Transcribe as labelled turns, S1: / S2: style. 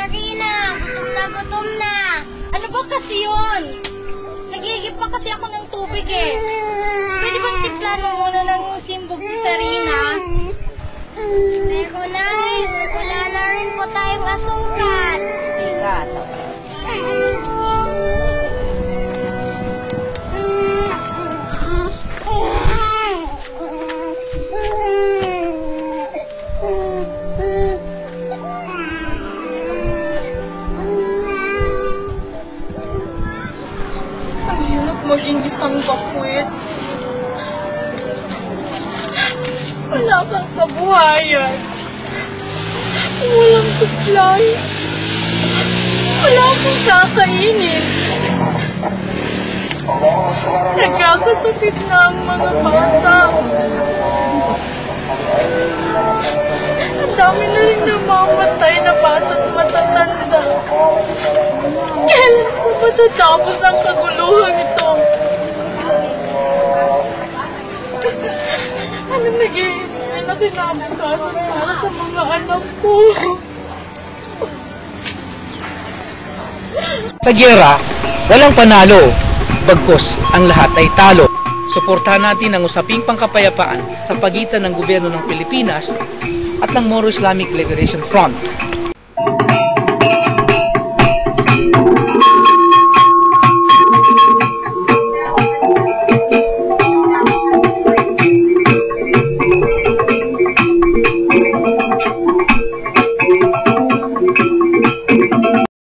S1: Sarina, gutom na. Ano ba kasi yun? Nagigip pa kasi ako ng tubig eh. Pwede bang timplan mo muna ng simbog si Sarina? Pero Nay, wala na rin po tayong asukal. Bigat.
S2: Ang hirap maging isang bakwit. Wala kang kabuhayan. Walang supply. Wala kang kakainin. Nagkakasakit na ang mga bata. Ang dami na rin namamatay na bata't matatanda. Kailan po matatapos ang kaguluhan ito? Anong nag-iinay na kinabukasan para sa mga anak ko?
S3: Sa giyera, walang panalo. Bagkus, ang lahat ay talo. Suportahan natin ang usaping pangkapayapaan sa pagitan ng gobyerno ng Pilipinas at ng Moro Islamic Liberation Front.